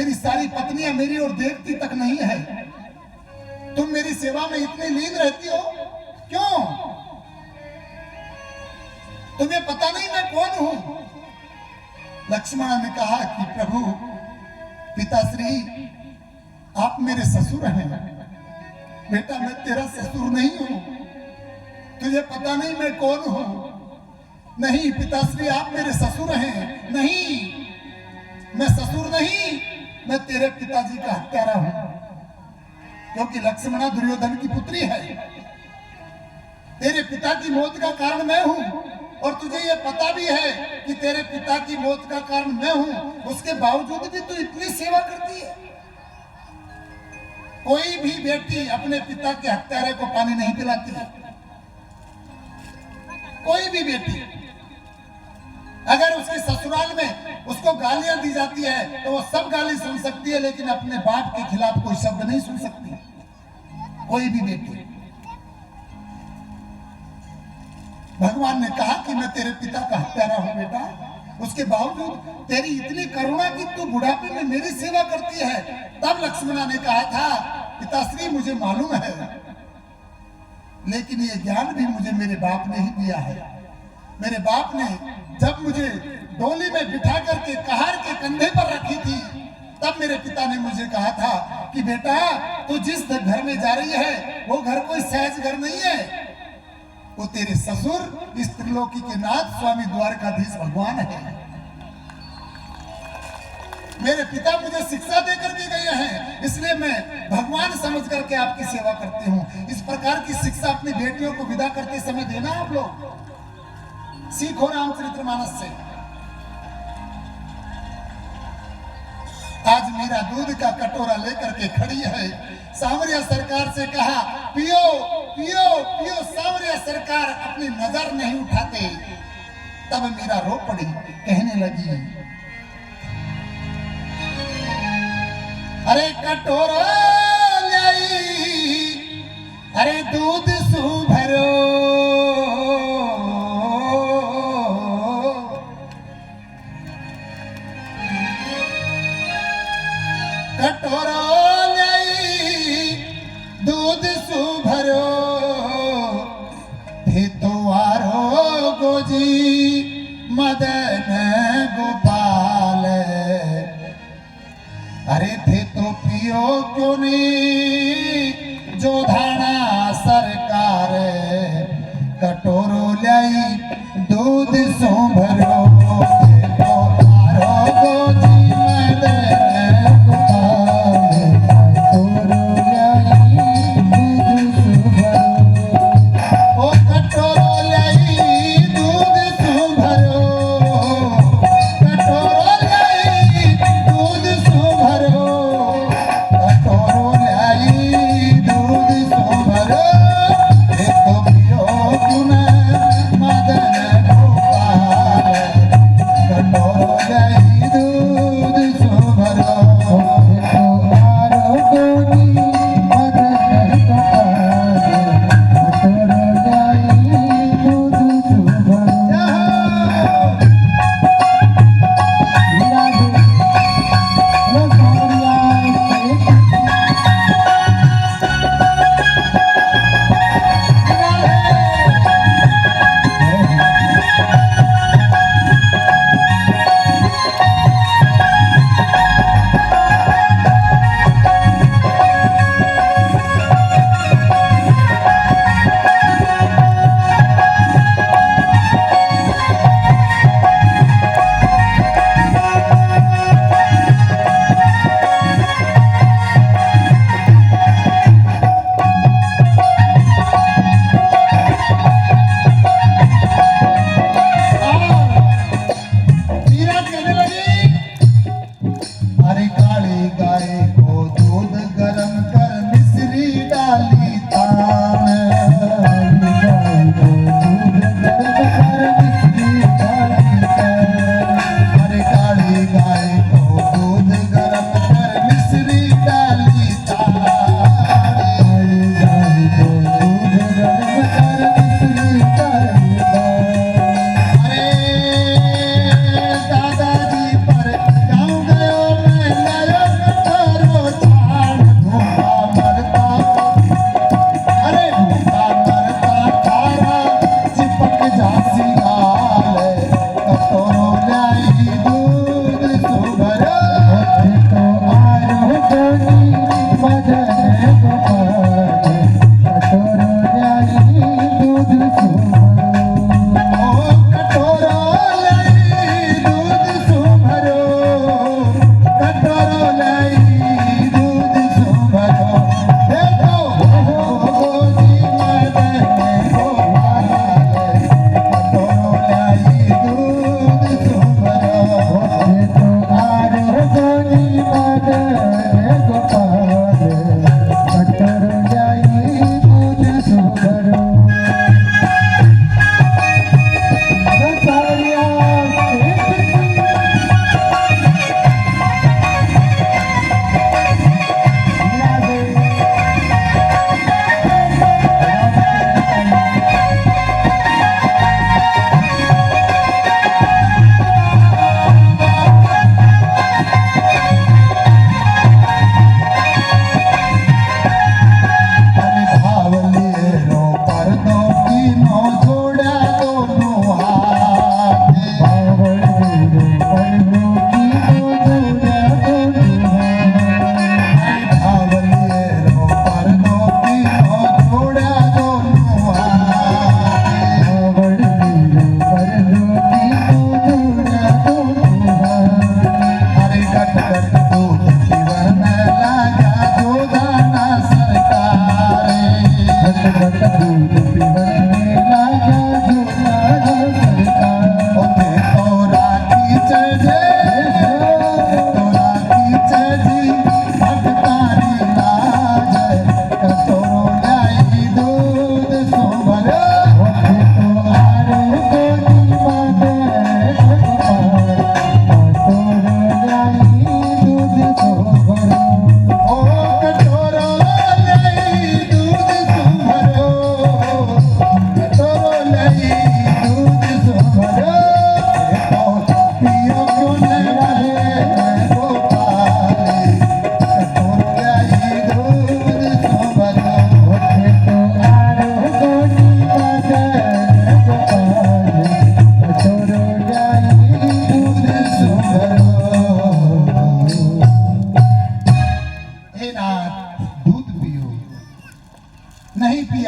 मेरी सारी पत्नियां मेरी ओर देखती तक नहीं है। तुम मेरी सेवा में इतनी लीन रहती हो, क्यों? तुम्हें पता नहीं मैं कौन हूं? लक्ष्मण ने कहा कि प्रभु पिताश्री, आप मेरे ससुर हैं। बेटा, मैं तेरा ससुर नहीं हूं, तुझे पता नहीं मैं कौन हूं। नहीं पिताश्री, आप मेरे ससुर हैं। नहीं, मैं ससुर नहीं, मैं तेरे पिताजी का हत्यारा हूं, क्योंकि लक्ष्मणा दुर्योधन की पुत्री है। तेरे पिता की मौत का कारण मैं हूं, और तुझे ये पता भी है कि तेरे पिता की मौत का कारण मैं हूं, उसके बावजूद भी तू इतनी सेवा करती है। कोई भी बेटी अपने पिता के हत्यारे को पानी नहीं पिलाती है, कोई भी बेटी। अगर उसके ससुराल में उसको गालियां दी जाती है तो वो सब गाली सुन सकती है, लेकिन अपने बाप के खिलाफ कोई शब्द नहीं सुन सकती, कोई भी बेटी। भगवान ने कहा कि मैं तेरे पिता का हत्यारा हूं बेटा, उसके बावजूद तेरी इतनी करुणा कि तू बुढ़ापे में मेरी सेवा करती है। तब लक्ष्मणा ने कहा था, पिताश्री मुझे मालूम है, लेकिन ये ज्ञान भी मुझे मेरे बाप ने ही दिया है। मेरे बाप ने जब मुझे डोली में बिठा करके कहार के कंधे पर रखी थी, तब मेरे पिता ने मुझे कहा था कि बेटा, तू जिस घर में जा रही है वो घर कोई सहज घर नहीं है, वो तेरे ससुर इस त्रिलोकी के नाथ स्वामी द्वारकाधीश भगवान है। मेरे पिता मुझे शिक्षा देकर के गए हैं, इसलिए मैं भगवान समझ करके आपकी सेवा करती हूँ। इस प्रकार की शिक्षा अपनी बेटियों को विदा करते समय देना आप लोग सीखो रामचरितमानस से। आज मेरा दूध का कटोरा लेकर के खड़ी है, सांवरिया सरकार से कहा पियो पियो पियो, सांवरिया सरकार अपनी नजर नहीं उठाते। तब मीरा रो पड़ी, कहने लगी, अरे कटोरा लाई, अरे दूध सु भरो, कटोरा लाई दूध सु भरो, भितुआरो गोजी मदन गोपाल, अरे थे तो पियो क्यों नहीं जो धाना सरकार, कटोरो लाई दूध सो भरो, दूध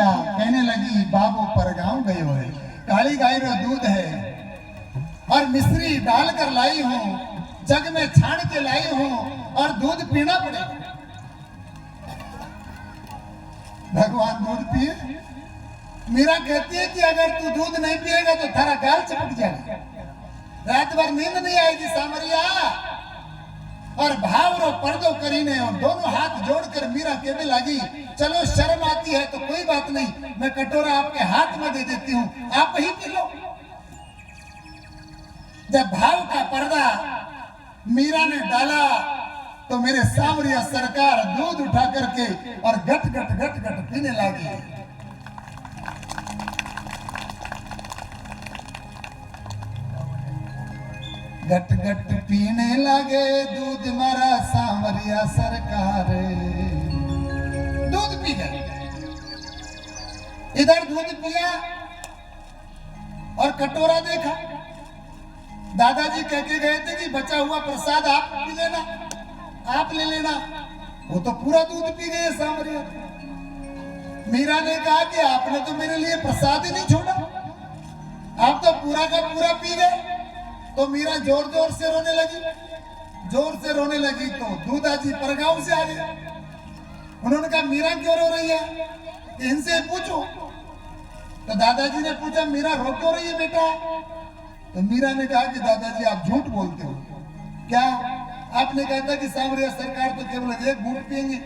किया, कहने लगी बाबू पर गांव गयो है, काली गाय रो दूध है और मिश्री डालकर लाई हूं, जग में छान के लाई हूं और दूध पीना पड़ेगा। भगवान दूध पिए? मीरा कहती है कि अगर तू दूध नहीं पिएगा तो थारा गाल चपक जाएगा, रात भर नींद नहीं आएगी सामरिया। और भाव रो पर्दो करीने और दोनों हाथ जोड़कर मीरा कहने लगी, चलो शर्म आती है तो कोई बात नहीं, मैं कटोरा आपके हाथ में दे देती हूँ, आप ही पी लो। जब भाव का पर्दा मीरा ने डाला तो मेरे सामरिया सरकार दूध उठा करके और गट गट गट गट पीने लगी। गट गट पीने लगे दूध मारा सामरिया सरकार, दूध पी गए। इधर दूध पिया और कटोरा देखा, दादाजी कह के गए थे कि बचा हुआ प्रसाद आप पी लेना, आप ले लेना। वो तो पूरा दूध पी गए सामरिया। मीरा ने कहा कि आपने तो मेरे लिए प्रसाद ही नहीं छोड़ा, आप तो पूरा का पूरा पी गए। तो मीरा जोर जोर से रोने लगी, जोर से रोने लगी तो दूधाजी परगांव से आ गए। उन्होंने कहा मीरा क्यों रो रही है, इनसे पूछो। तो दादाजी ने पूछा मीरा रो क्यों रही है बेटा? तो मीरा ने कहा कि दादाजी आप झूठ बोलते हो। क्या? आपने कहा था कि सांवरिया सरकार तो केवल एक घूंट पिएंगे,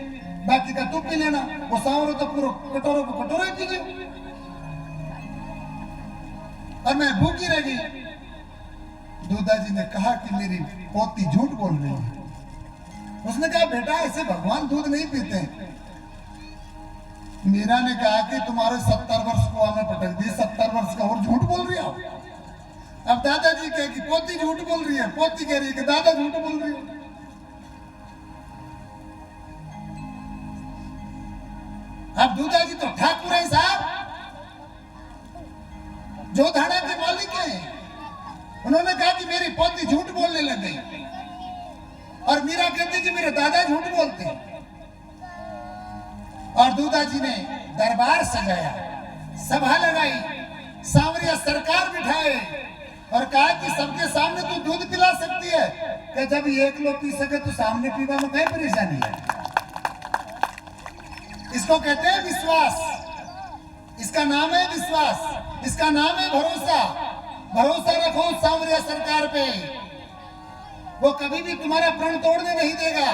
बाकी का तू पी लेना। वो सांवरो तो पूरा कटोरों को कटोरे पी गए और मैं भूखी रह गई। दूधाजी ने कहा कि मेरी पोती झूठ बोल रही है। उसने कहा बेटा ऐसे भगवान दूध नहीं पीते। मीरा ने कहा कि तुम्हारे 70 वर्ष को हमें पटक दी, 70 वर्ष का और झूठ बोल रही हो। अब दादाजी कहे कि पोती झूठ बोल रही है, पोती कह रही है कि दादा झूठ बोल रही है। अब दूधाजी तो ठाकुर है साहब, जो धाड़ा के मालिक है। उन्होंने कहा कि मेरी पोती झूठ बोलने लग गई और मीरा कहती कि मेरे दादा झूठ बोलते। और दूधाजी ने दरबार सजाया, सभा लगाई, सांवरिया सरकार बिठाए और कहा कि सबके सामने तू दूध पिला सकती है। कि जब एक लोग पी सके तो सामने पीवा में कहीं परेशानी है। इसको कहते हैं विश्वास, इसका नाम है विश्वास, इसका नाम है भरोसा। भरोसा रखो सांवरिया सरकार पे, वो कभी भी तुम्हारा प्रण तोड़ने नहीं देगा।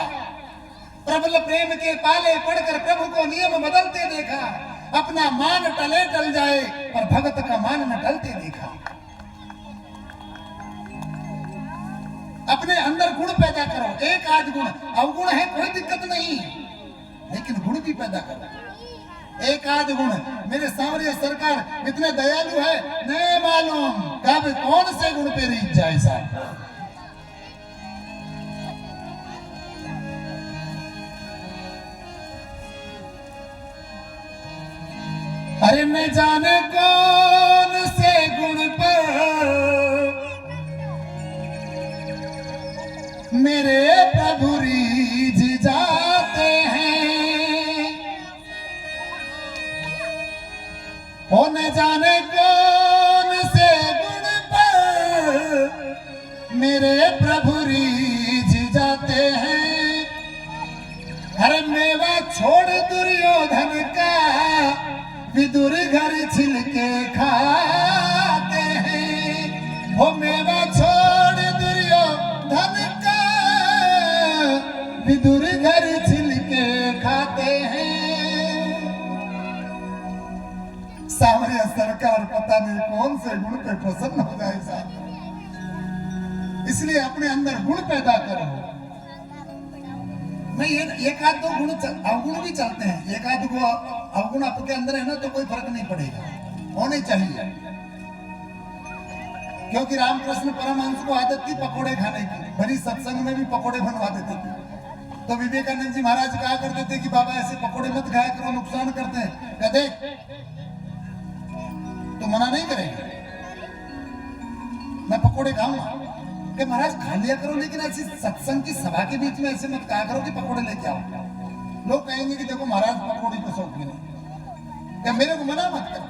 प्रबल प्रेम के पाले पढ़कर प्रभु को नियम बदलते देखा, अपना मान टले टल जाए पर भगत का मान न टलते देखा। अपने अंदर गुण पैदा करो, एक आध गुण, अवगुण है कोई दिक्कत नहीं, लेकिन गुण भी पैदा करो, एक आध गुण। मेरे सांवरिया सरकार इतने दयालु है, नहीं मालूम कब कौन से गुण पे रीत जाए साहब। अरे न जाने कौन से गुण पर मेरे प्रभु रीझ जाते हैं, ओ न जाने कौन से गुण पर मेरे प्रभु रीझ जाते हैं। हर मेवा छोड़ दुर्योधन का विदुर घर छिलके खाते हैं, वो मेवा छोड़ दुर्योधन का विदुर घर छिलके खाते हैं। सांवरिया सरकार पता नहीं कौन से गुण पे प्रसन्न हो जाए साहब, इसलिए अपने अंदर गुण पैदा करो। मैं ये एक आध दो गुण अवगुण भी चलते हैं, एक आध को अवगुण आपके अंदर है ना तो कोई फर्क नहीं पड़ेगा, होने चाहिए। क्योंकि रामकृष्ण परमहंस को आदत थी पकोड़े खाने की, भरी सत्संग में भी पकोड़े बनवा देते थे। तो विवेकानंद जी महाराज कहा करते थे कि बाबा ऐसे पकोड़े मत खाया करो, नुकसान करते हैं। कहते तो मना नहीं करेगा, मैं पकोड़े खाऊंगा। कि महाराज खा लिया करो, लेकिन ऐसी सत्संग की सभा के बीच में ऐसे मत कहा करो कि पकोड़े लेके आओ। लोग कहेंगे कि देखो महाराज पकोड़े को शौकीन है। कि मेरे को मना मत कर।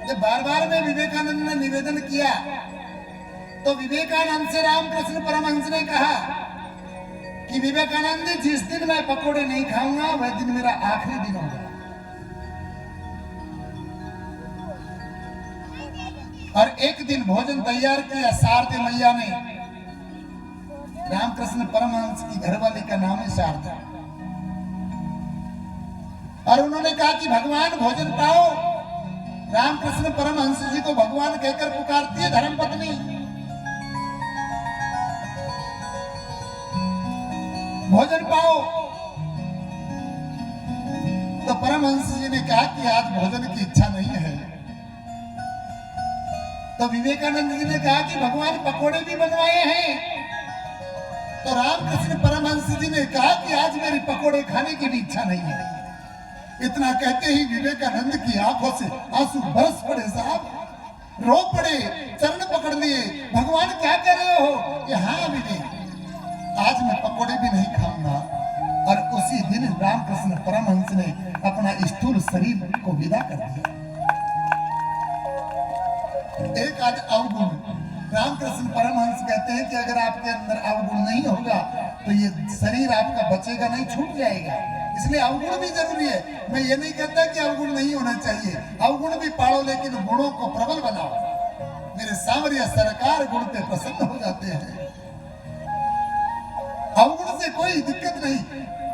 जब बार बार में विवेकानंद ने निवेदन किया तो विवेकानंद से रामकृष्ण परमहंस ने कहा कि विवेकानंद जी, जिस दिन मैं पकोड़े नहीं खाऊंगा वह दिन मेरा आखिरी दिन होगा। और एक दिन भोजन तैयार किया। शारदे मैया ने, रामकृष्ण परमहंस की घरवाली का नाम है शारदा, और उन्होंने कहा कि भगवान भोजन पाओ। रामकृष्ण परमहंस जी को भगवान कहकर पुकारती है धर्मपत्नी। भोजन पाओ। तो परमहंस जी ने कहा कि आज भोजन की इच्छा नहीं है। तो विवेकानंद जी ने कहा कि भगवान पकोड़े भी बनवाए हैं। तो रामकृष्ण परमहंस जी ने कहा कि आज मेरी पकोड़े खाने की भी इच्छा नहीं है। इतना कहते ही विवेकानंद की आंखों से आंसू बरस पड़े साहब, रो पड़े, चरण पकड़ लिए। भगवान क्या कर रहे हो? कि हाँ विवेक, आज मैं पकोड़े भी नहीं खाऊंगा। और उसी दिन रामकृष्ण परमहंस ने अपना स्थूल शरीर को विदा कर दिया। एक आज अवगुण, रामकृष्ण परमहंस कहते हैं कि अगर आपके अंदर अवगुण नहीं होगा तो ये शरीर आपका बचेगा नहीं, छूट जाएगा। इसलिए अवगुण भी जरूरी है। मैं ये नहीं कहता कि अवगुण नहीं होना चाहिए, अवगुण भी पालो, लेकिन गुणों को प्रबल बनाओ। मेरे सांवरिया सरकार गुण पे प्रसन्न हो जाते हैं। अवगुण से कोई दिक्कत नहीं।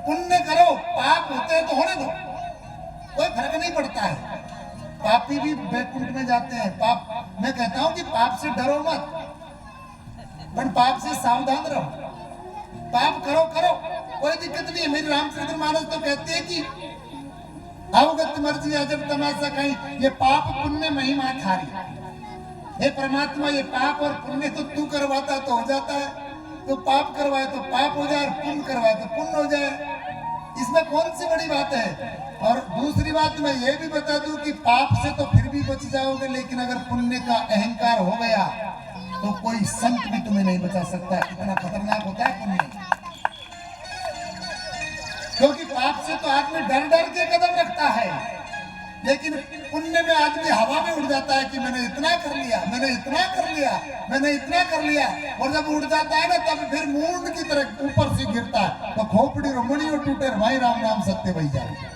पुण्य करो, पाप होते हैं तो होने दो, कोई फर्क नहीं पड़ता है। पापी भी बैकुंठ में जाते हैं। पाप, मैं कहता हूं कि पाप से डरो मत, पर पाप से सावधान रहो। पाप करो करो, कोई दिक्कत नहीं है। मेरी रामचरित्र मानस तो कहते हैं कि अवगत मर्जी अजब तमाशा कहीं, ये पाप पुण्य महिमा थारी। हे परमात्मा, ये पाप और पुण्य तो तू करवाता तो हो जाता है। तो पाप करवाए तो पाप हो जाए, और पुण्य करवाए तो पुण्य हो जाए। इसमें कौन सी बड़ी बात है? और दूसरी बात मैं ये भी बता दूं कि पाप से तो फिर भी बच जाओगे, लेकिन अगर पुण्य का अहंकार हो गया तो कोई संत भी तुम्हें नहीं बचा सकता। इतना खतरनाक होता है पुण्य। क्योंकि पाप से तो आदमी डर डर के कदम रखता है, लेकिन पुण्य में आदमी हवा में उड़ जाता है कि मैंने इतना कर लिया, मैंने इतना कर लिया, मैंने इतना कर लिया। और जब उड़ जाता है ना, तब फिर मूंड की तरह ऊपर से गिरता है। तो खोपड़ी रोमणी और टूटे भाई राम नाम सत्य वही जाए।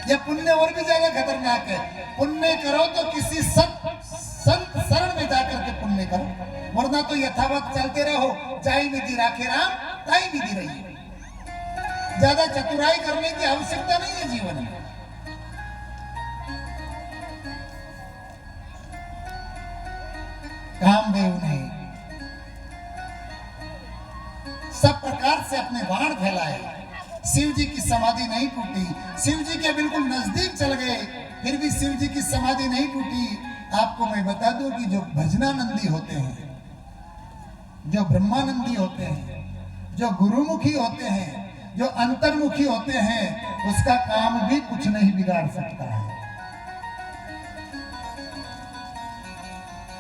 यह पुण्य और भी ज्यादा खतरनाक है। पुण्य करो तो किसी संत शरण में जाकर के पुण्य करो, वरना तो यथावत चलते रहो। जाई विधि राखे राम, ताई विधि रही। ज्यादा चतुराई करने की आवश्यकता नहीं है जीवन में। कामदेव ने सब प्रकार से अपने बाण फैलाए, शिव जी की समाधि नहीं टूटी। शिव जी के बिल्कुल नजदीक चल गए, फिर भी शिव जी की समाधि नहीं टूटी। आपको मैं बता दूं कि जो भजनानंदी होते हैं, जो ब्रह्मानंदी होते हैं, जो गुरुमुखी होते हैं, जो अंतर्मुखी होते हैं, उसका काम भी कुछ नहीं बिगाड़ सकता है।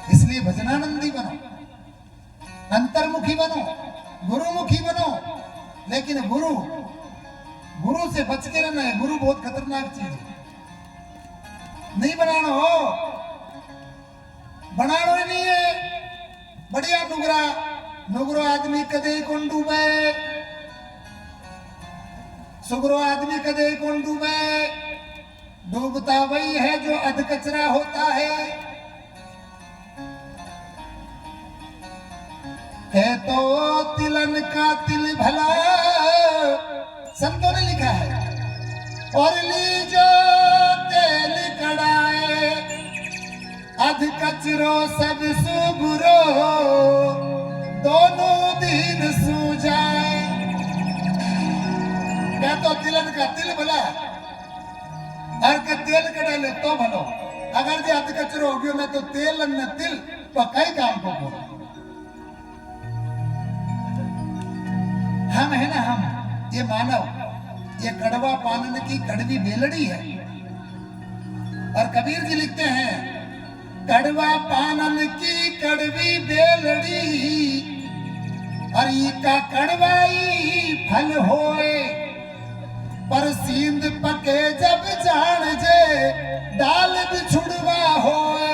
इसलिए भजनानंदी बनो, अंतर्मुखी बनो, गुरुमुखी बनो। लेकिन गुरु से बच के रहना है। गुरु बहुत खतरनाक चीज है, नहीं बनाना हो, बनाना ही नहीं है। बढ़िया नुगरो आदमी कदे कौन डूबे, सुगरो आदमी कदे कौन डूबे। डूबता वही है जो अध कचरा होता है। कह तो तिलन का तिल भला, संतों ने लिखा है। और लीजो तेल कड़ाए, अध कचरो सब सुगरो, दोनों दिन सू जाए। क्या तो तिलन का तिल भला, और का तेल कड़ाले तो भलो। अगर जो अध कचरो हो गयो ना तो तेल न तिल तो कई काम को बोलो। हम है ना, हम ये मानव, ये कड़वा पानन की कड़वी बेलड़ी है। और कबीर जी लिखते हैं, कड़वा पानन की कड़वी बेलड़ी, और का कड़वाई फल होए। पर सींद पके जब जान जे डाल बिछुड़वा होए।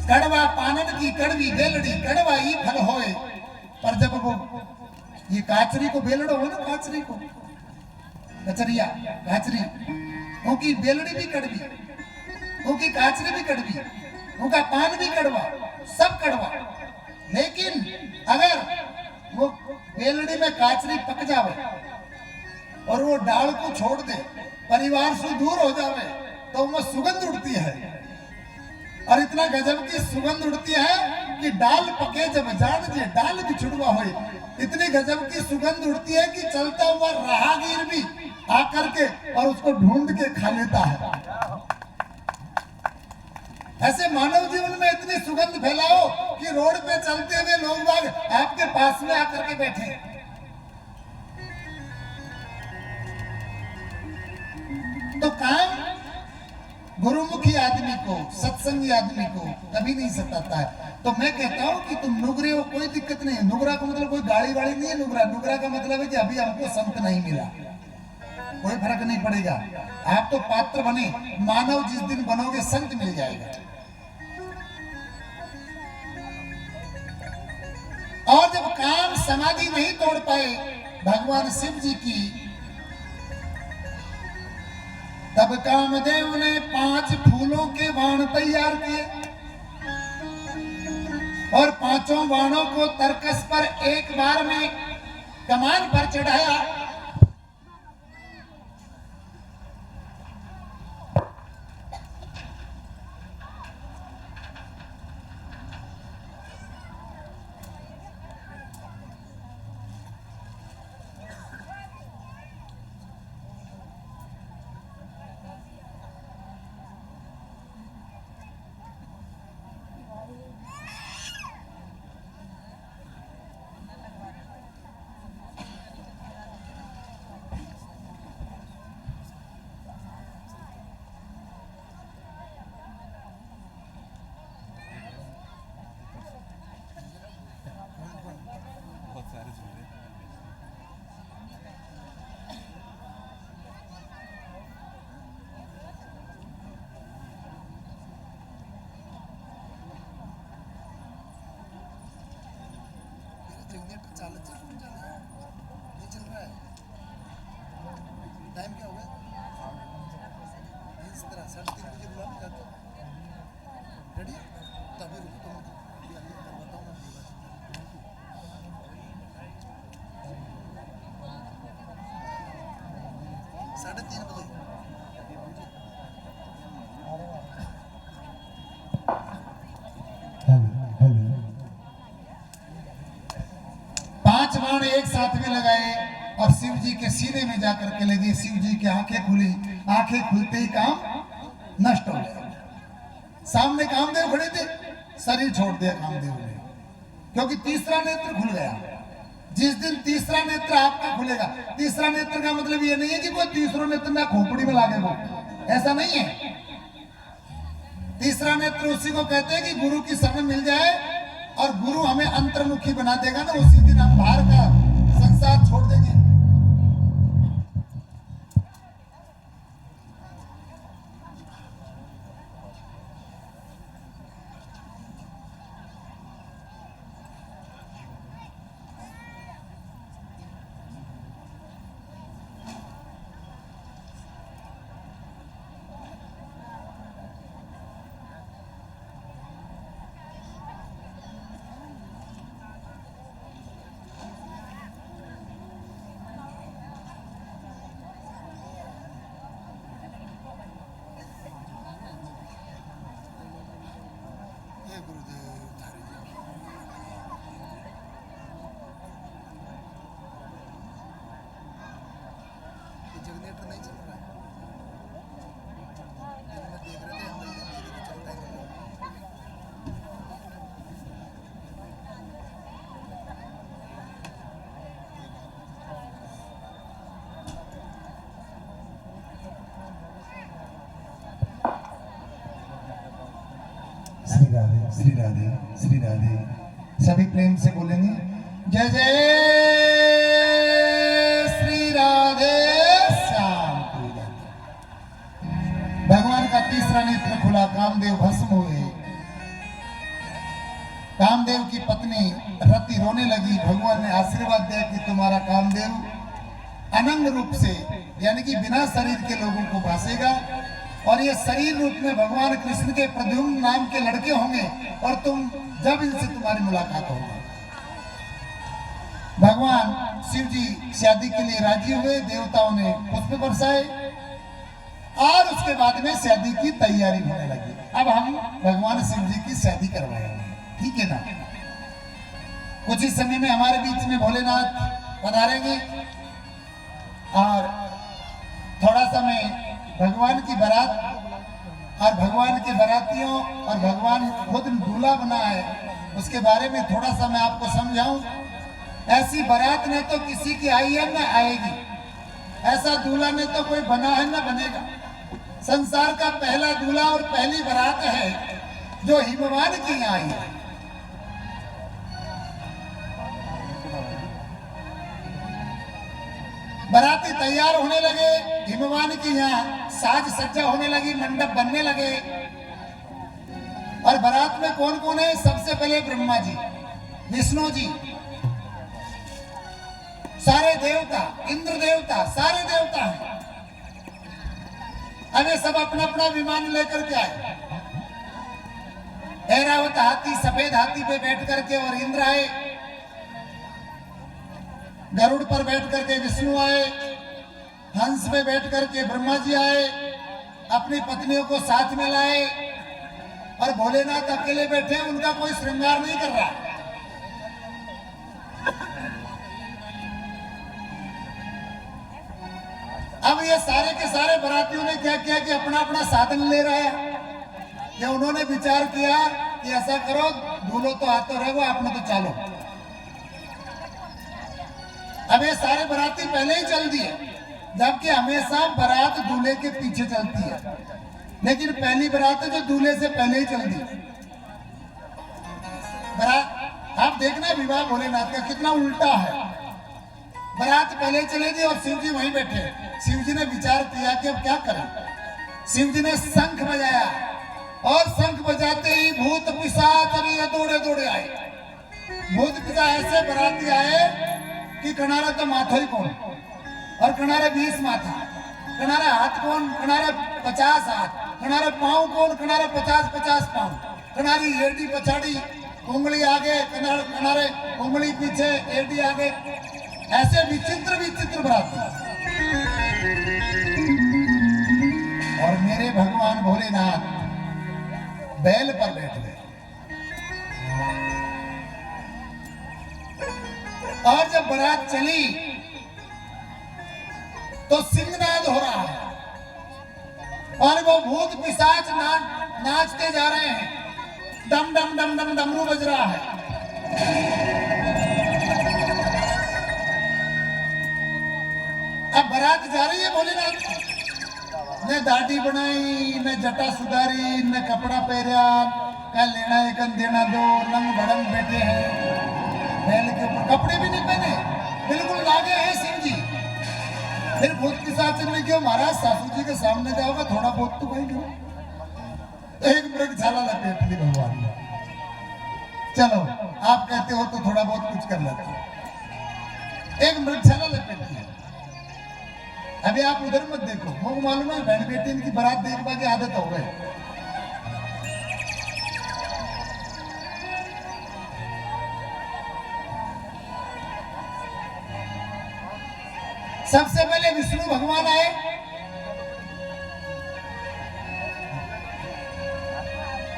कड़वा पानन की कड़वी बेलड़ी कड़वा ही फल होए। पर जब वो ये काचरी को बेलड़ो हो ना, काचरी को कचरिया काचरी, उनकी बेलड़ी भी कड़वी, उनकी काचरी भी कड़वी, उनका पान भी कड़वा, सब कड़वा। लेकिन अगर वो बेलड़ी में काचरी पक जावे और वो डाल को छोड़ दे, परिवार से दूर हो जावे, तो वो सुगंध उड़ती है। और इतना गजब की सुगंध उड़ती है कि डाल पके जब जान जे डाल भी छुड़वा हो। इतनी गजब की सुगंध उड़ती है कि चलता हुआ राहगीर भी आकर के और उसको ढूंढ के खा लेता है। ऐसे मानव जीवन में इतनी सुगंध फैलाओ कि रोड पे चलते हुए लोग बाग आपके पास में आकर के बैठे। तो काम गुरुमुखी आदमी को, सत्संगी आदमी को कभी नहीं सताता है। तो मैं कहता हूं कि तुम नुगरे हो, कोई दिक्कत नहीं है। नुगरा का मतलब कोई गाड़ी वाड़ी नहीं है। नुगरा नुगरा का मतलब है कि अभी हमको संत नहीं मिला, कोई फर्क नहीं पड़ेगा। आप तो पात्र बने, मानव जिस दिन बनोगे संत मिल जाएगा। और जब काम समाधि नहीं तोड़ पाए भगवान शिव जी की, तब कामदेव ने 5 फूलों के बाण तैयार किए और 5 बाणों को तरकस पर एक बार में कमान पर चढ़ाया। टाइम क्या हो गया? इस तरह 3:30 बजे बुला जाते रेडी, तभी रुको तो बताओ ना। 3:30 बजे। हेलो 5 बाण एक साथ में लगाए और शिव जी के सीने में जाकर के लगे। शिव जी की आंखें खुली, आंखें खुलते ही काम नष्ट हो गया। सामने कामदेव खड़े थे, शरीर छोड़ दिया कामदेव ने, क्योंकि तीसरा नेत्र खुल गया। जिस दिन तीसरा नेत्र आपका खुलेगा, तीसरा नेत्र का मतलब ये नहीं है कि कोई तीसरा नेत्र ना खोपड़ी में लागे, वो ऐसा नहीं है। तीसरा नेत्र उसी को कहते हैं कि गुरु की शरण मिल जाए और गुरु हमें अंतर्मुखी बना देगा ना, उसी दिन हम बाहर का संसार छोड़ देंगे। जनरेटर नहीं चल रहा है, देख रहे थे हम चलता है। श्री राधे श्री राधे श्री राधे। सभी प्रेम से बोलेंगे जय जय श्री राधे। कामदेव भस्म हुए। कामदेव की पत्नी रति रोने लगी। भगवान ने आशीर्वाद दिया कि तुम्हारा कामदेव अनंग रूप से यानी कि बिना शरीर के लोगों को भासेगा और ये शरीर रूप में भगवान कृष्ण के प्रद्युम्न नाम के लड़के होंगे और तुम जब इनसे तुम्हारी मुलाकात होगी। भगवान शिव जी शादी के लिए राजी हुए। देवताओं ने पुष्प बरसाए और उसके बाद में शादी की तैयारी होने लगी। अब हम भगवान शिव जी की शादी करवाएंगे, ठीक है ना। कुछ ही समय में हमारे बीच में भोलेनाथ पधारेंगे और थोड़ा समय भगवान की बारात और भगवान के बारातियों और भगवान खुद दूल्हा बना है उसके बारे में थोड़ा सा मैं आपको समझाऊं। ऐसी बारात ने तो किसी की आई है न आएगी, ऐसा दूल्हा ने तो कोई बना है न बनेगा। संसार का पहला दूल्हा और पहली बारात है जो हिमवान की यहाँ आई है। बाराती तैयार होने लगे, हिमवान की यहाँ साज सज्जा होने लगी, मंडप बनने लगे। और बारात में कौन कौन है? सबसे पहले ब्रह्मा जी, विष्णु जी, सारे देवता, इंद्र देवता, सारे देवता हैं। अब ये सब अपना अपना विमान लेकर के आए। ऐरावत हाथी, सफेद हाथी पे बैठ करके और इंद्र आए। गरुड़ पर बैठ करके विष्णु आए। हंस पे बैठ करके ब्रह्मा जी आए। अपनी पत्नियों को साथ में लाए और भोलेनाथ अकेले बैठे, उनका कोई श्रृंगार नहीं कर रहा। अब ये सारे के सारे बारातियों ने क्या किया कि अपना अपना साधन ले रहे हैं। कि उन्होंने विचार किया कि ऐसा करो, दूल्हो तो आते रहो, आपने तो चलो। अब ये सारे बाराती पहले ही चल दिए, जबकि हमेशा बारात दूल्हे के पीछे चलती है, लेकिन पहली बारात है जो दूल्हे से पहले ही चल दी। बारात आप देखना विवाह भोलेनाथ का कितना उल्टा है। बारात पहले चलेगी और शिव जी वहीं बैठे। शिव जी ने विचार किया कि अब क्या करें। शिव जी ने शंख बजाया और शंख बजाते ही भूत पिशाच अभी दौड़े दौड़े आए। भूत पिशाच ऐसे बाराती आए कि कनारा तो माथा ही कौन और कनारा 20 माथा, कनारा हाथ कौन, कनारा 50 हाथ, कनारा पाँव कौन, कनारा 50-50 पाँव, कनारी एडी पछाड़ी, उंगली आगे, कनारे उंगली पीछे, एडी आगे, ऐसे विचित्र विचित्र बाराती। और मेरे भगवान भोलेनाथ बैल पर बैठ गए। और जब बारात चली तो सिंहनाद हो रहा है और वो भूत पिशाच नाचते जा रहे हैं। डम डम डम डम डमरू बज रहा है। अब बारात जा रही है भोलेनाथ, ने दाढ़ी बनाई, ने जटा सुधारी, ने कपड़ा पहरा, क्या लेना एक देना दो, रंग भड़ंग बैठे हैं। बैल के ऊपर कपड़े भी नहीं पहने, बिल्कुल लागे हैं शिव जी। फिर भूत पिशाच ने क्यों महाराज सासू जी के सामने जाओगे, थोड़ा बहुत तो भाई करो। एक मृगशाला लपेट ली भगवान ने। चलो आप कहते हो तो थोड़ा बहुत कुछ कर लेते हो। एक मृगशाला लपेट ली। अभी आप उधर मत देखो, मुझे मालूम है बहन बेटी इनकी बारात देखने की आदत हो गई। सबसे पहले विष्णु भगवान आए।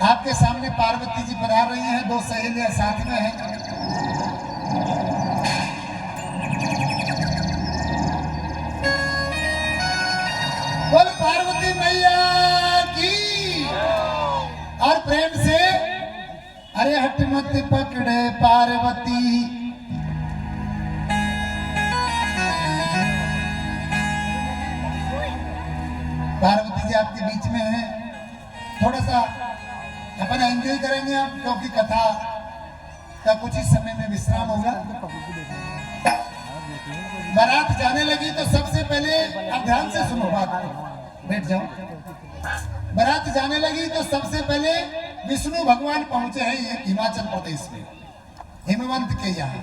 आपके सामने पार्वती जी पधार रही हैं, दो सहेलियां साथ में हैं। बोल पार्वती मैया की। और प्रेम से अरे हट मत पकड़े पार्वती। पार्वती जी आपके बीच में है। थोड़ा सा अपन एंजॉय करेंगे आप, क्योंकि कथा का कुछ ही समय में विश्राम होगा। बारात जाने लगी तो सबसे पहले आप ध्यान से सुनो बात, बैठ जाओ। बारात जाने लगी तो सबसे पहले विष्णु भगवान पहुंचे हैं हिमाचल प्रदेश में, हिमवंत के यहाँ।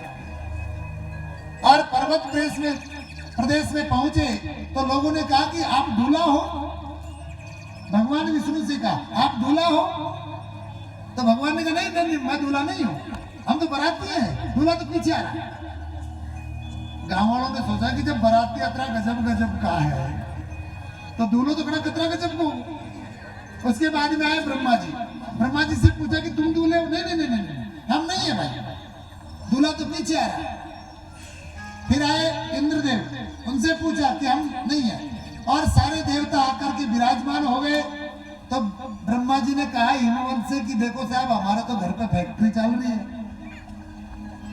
और पर्वत प्रदेश में पहुंचे तो लोगों ने कहा कि आप दूल्हा हो। भगवान विष्णु से कहा आप दूल्हा हो, तो भगवान ने कहा नहीं नहीं मैं दूल्हा नहीं हूं, हम तो बाराती हैं, दूल्हा तो पीछे आ रहा है। गांव वालों ने सोचा कि जब बाराती यात्रा गजब गजब का है तो दूल्हा तो खड़ा कतरा गजब को। उसके बाद में आए ब्रह्मा जी, ब्रह्मा जी से पूछा कि तुम दूल्हे हो? नहीं नहीं नहीं नहीं हम नहीं है भाई, दूल्हा तो पीछे आ रहा है। फिर आए इंद्रदेव, उनसे पूछा कि हम नहीं है, और सारे देवता आकर के विराजमान हो गए। तो ब्रह्मा जी ने कहा हिमवंत से कि देखो साहब हमारा तो घर पे फैक्ट्री चल रही है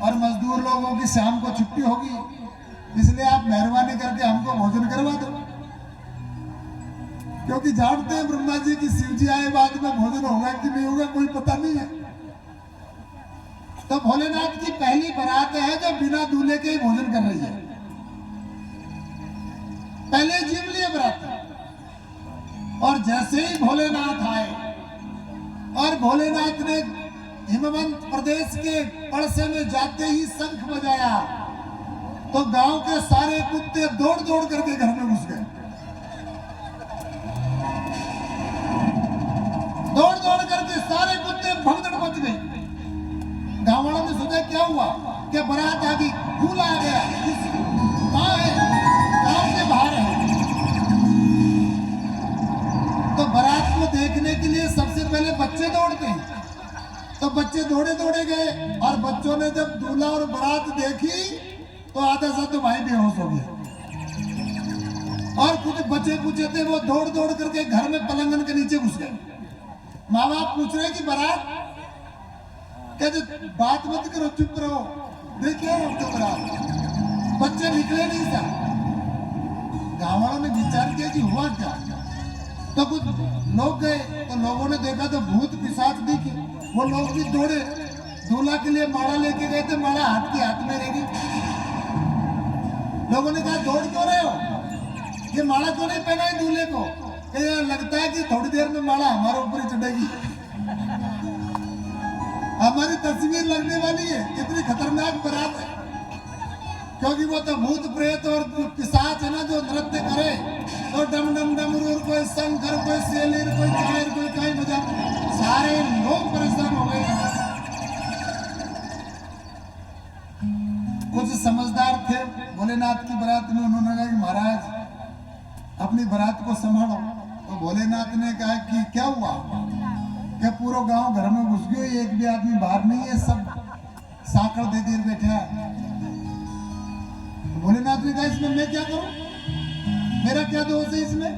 और मजदूर लोगों की शाम को छुट्टी होगी, इसलिए आप मेहरबानी करके हमको भोजन करवा दो। क्योंकि जानते हैं ब्रह्मा जी की शिव जी आए बाद में भोजन होगा कि नहीं होगा कोई पता नहीं है। तो भोलेनाथ की पहली बारात है जो बिना दूल्हे के ही भोजन कर रही है। पहले जीव लिए बारात, और जैसे ही भोलेनाथ आए और भोलेनाथ ने हिमवंत प्रदेश के पड़से में जाते ही शंख बजाया तो गांव के सारे कुत्ते दौड़ दौड़ करके घर में घुस गए। दौड़ दौड़ करके सारे कुत्ते भगदड़ मच गई। गांव वालों ने सोचा क्या हुआ, क्या बारात आ गई, फूल आ गया, कहाँ है? गांव के बाहर है। तो बारात को देखने के लिए सबसे पहले बच्चे दौड़ते हैं, तो बच्चे दौड़े दौड़े गए, और बच्चों ने जब दूल्हा और बारात देखी तो आधा सा तो भाई बेहोश हो गया। और कुछ बच्चे पूछे थे वो दौड़ दौड़ करके घर में पलंगन के नीचे घुस गए। माँ बाप पूछ रहे कि बारात, कहते बात मत करो चुप रहो, देखिए तो बारात। बच्चे निकले नहीं था। गाँव वालों ने विचार किया कि हुआ क्या, तो कुछ लोग गए तो लोगों ने देखा तो भूत पिशाच दिखे। वो लोग भी दौड़े, दूल्हा के लिए माला लेके गए थे, माला हाथ के हाथ में रह गई। लोगों ने कहा दौड़ क्यों रहे हो, ये माला क्यों नहीं पहना है दूल्हे को? लगता है कि थोड़ी देर में माला हमारे ऊपर ही चढ़ेगी, हमारी तस्वीर लगने वाली है। कितनी खतरनाक बारात है, क्योंकि वो तो भूत प्रेत और पिशाच है ना जो नृत्य करे, तो डम डम डमरूर, कोई शंकर, कोई सेलिर, कोई चायर, कोई कहीं बजा, सारे लोग परेशान हो गए। कुछ समझदार थे भोलेनाथ की बारात में, उन्होंने कहा कि महाराज अपनी बारात को संभालो। तो भोलेनाथ ने कहा कि क्या हुआ, क्या पूरा गांव घर में घुस गयो, एक भी आदमी बाहर नहीं है, सब साकड़ दे दिए बैठे हैं। भोलेनाथ ने कहा इसमें मैं क्या करूं, मेरा क्या दोष है इसमें?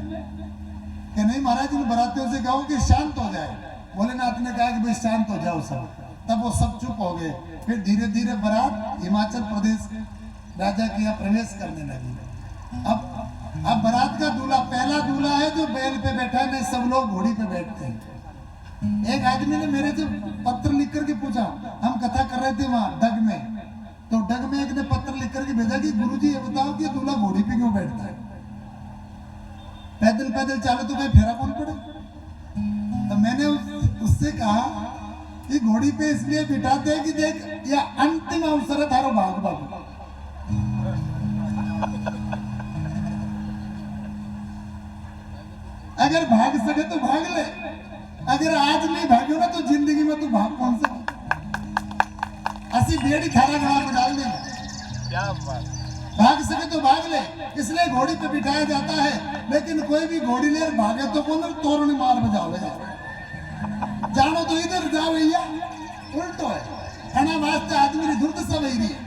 कि नहीं महाराज इन बारातियों से कहो कि शांत हो जाए। भोलेनाथ ने कहा कि भाई शांत हो जाओ सब। तब वो सब चुप हो गए। फिर धीरे धीरे बारात हिमाचल प्रदेश राजा के यहाँ प्रवेश करने लगी। अब बारात का दूल्हा पहला दूल्हा है जो बैल पे बैठा है, नहीं सब लोग घोड़ी पे बैठते हैं। एक आदमी ने मेरे से पत्र लिख करके पूछा, हम कथा कर रहे थे वहां डग में, तो डग में एक ने पत्र लिख करके भेजा कि गुरुजी ये बताओ कि दूल्हा घोड़ी पे क्यों बैठता है, पैदल पैदल चलो तो भाई फेरा कौन पड़े? तो मैंने उससे कहा कि घोड़ी पे इसलिए बिठाते हैं कि देख ये अंतिम अवसर है थारो भाग भाग, अगर भाग सके तो भाग ले, अगर आज नहीं भागो ना तो जिंदगी में तू भाग कौन से? ऐसी बेड़ी खाना खड़ा में डाल दे, भाग सके तो भाग ले, इसलिए घोड़ी पे बिठाया जाता है। लेकिन कोई भी घोड़ी ले भागे तो कौन तोरण मार बजाओ, जानो तो इधर जाओ भैया, उल्टो है खाना वास्ते आदमी ने दुर्दशा वही रही है।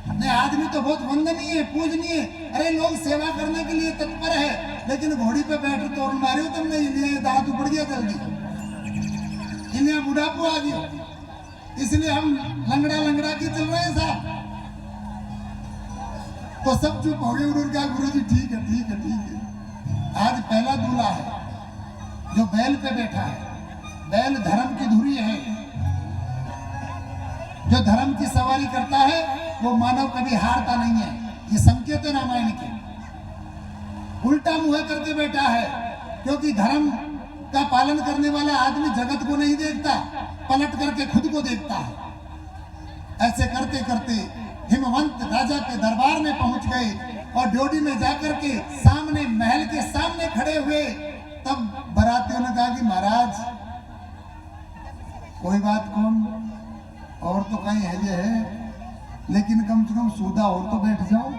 नहीं आदमी तो बहुत वंदनीय है, पूजनीय, अरे लोग सेवा करने के लिए तत्पर है, लेकिन घोड़ी पे बैठ तोरण मारे हो तुमने, इन्हें दांत उड़ गया जल्दी, इन्हें बुढ़ापो आ गया, इसलिए हम लंगड़ा लंगड़ा के चल रहे हैं साहब। तो सब चुप हो गए। उन्होंने कहा गुरु जी ठीक है ठीक है ठीक है। आज पहला दूल्हा है जो बैल पे बैठा है। बैल धर्म की धुरी है, जो धर्म की सवारी करता है वो मानव कभी हारता नहीं है। ये संकेत है रामायण के। उल्टा मुंह करके बैठा है, क्योंकि धर्म का पालन करने वाला आदमी जगत को नहीं देखता, पलट करके खुद को देखता है। ऐसे करते करते हिमवंत राजा के दरबार में पहुंच गए और ड्योढ़ी में जाकर के सामने महल के सामने खड़े हुए। तब बारातियों ने कहा कि महाराज कोई बात कौन, और तो कहीं है ये है, लेकिन कम से कम सूदा और तो बैठ जाओ,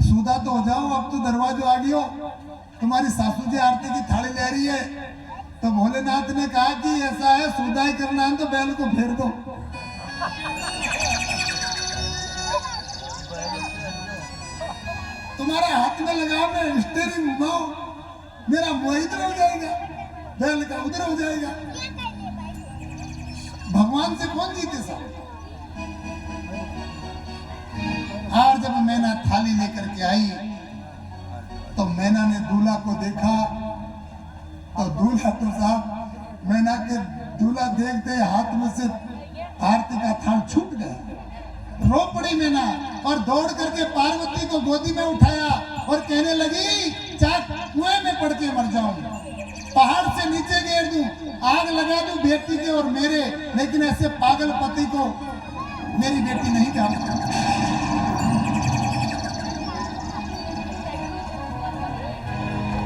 सूदा तो हो जाओ। अब तो दरवाजा आ गयो, तुम्हारी सासू जी आरती की थाली ले रही है। तो भोलेनाथ ने कहा कि ऐसा है, सूदा ही करना है तो बैल को फेर दो। तुम्हारे हाथ में लगाओ, मैं स्टीयरिंग घुमाओ, मेरा मुंह इधर हो जाएगा, बैल का उधर हो जाएगा। भगवान से कौन जीते साहब। और जब मैना थाली लेकर के आई तो मैना ने दूल्हा को देखा, तो दूल्हा तो साहब मैना के दूल्हा देखते हाथ में से आरती का थाल छूट गया। रो पड़ी मैना और दौड़ करके पार्वती को गोदी में उठाया और कहने लगी चाहे कुएं में पड़ के मर जाऊं, पहाड़ से नीचे गिर दूं, आग लगा दूं बेटी के और मेरे, लेकिन ऐसे पागल पति को मेरी बेटी नहीं जाने।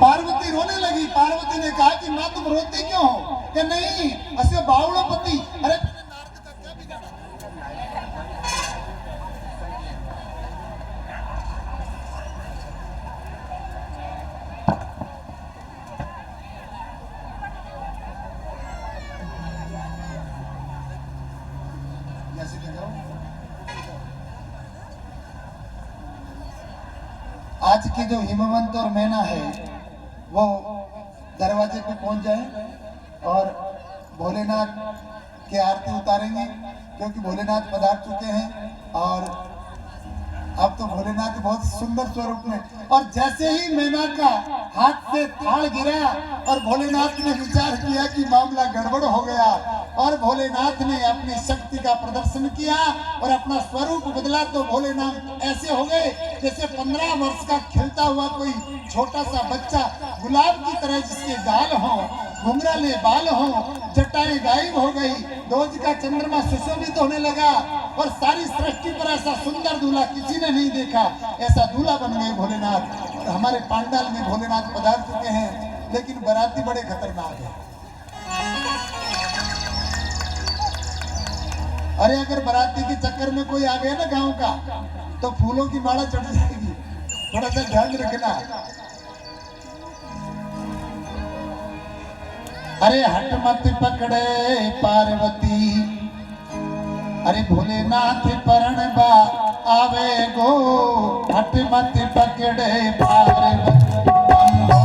पार्वती रोने लगी। पार्वती ने कहा कि मां तुम रोती क्यों हो? कि नहीं ऐसे बावड़ो पति। अरे नारद का क्या बिगाड़ा? आज की जो हिमवंत और मैना है वो दरवाजे पे पहुंच जाए और भोलेनाथ की आरती उतारेंगे, क्योंकि भोलेनाथ पधार चुके हैं। और अब तो भोलेनाथ बहुत सुंदर स्वरूप में, और जैसे ही मैना का हाथ से थाल गिरा और भोलेनाथ ने विचार किया कि मामला गड़बड़ हो गया, और भोलेनाथ ने अपनी शक्ति का प्रदर्शन किया और अपना स्वरूप बदला। तो भोलेनाथ ऐसे हो गए जैसे 15 वर्ष का खिलता हुआ कोई छोटा सा बच्चा, गुलाब की तरह जिसके गाल हो, घुंघराले बाल हो, जटाएं गायब हो गई, रोज का चंद्रमा सुशोभित होने लगा और सारी सृष्टि पर ऐसा सुंदर दूल्हा किसी ने नहीं देखा। ऐसा दूल्हा बन गए भोलेनाथ। और हमारे पांडाल में भोलेनाथ पधार चुके हैं, लेकिन बाराती बड़े खतरनाक है। अरे अगर बाराती के चक्कर में कोई आ गया ना गांव का, तो फूलों की माला चढ़ जाएगी, थोड़ा सा ध्यान रखना। अरे हट मत पकड़े पार्वती, अरे भोलेनाथ परण बा आवे गो, हट मत पकड़े पार्वती।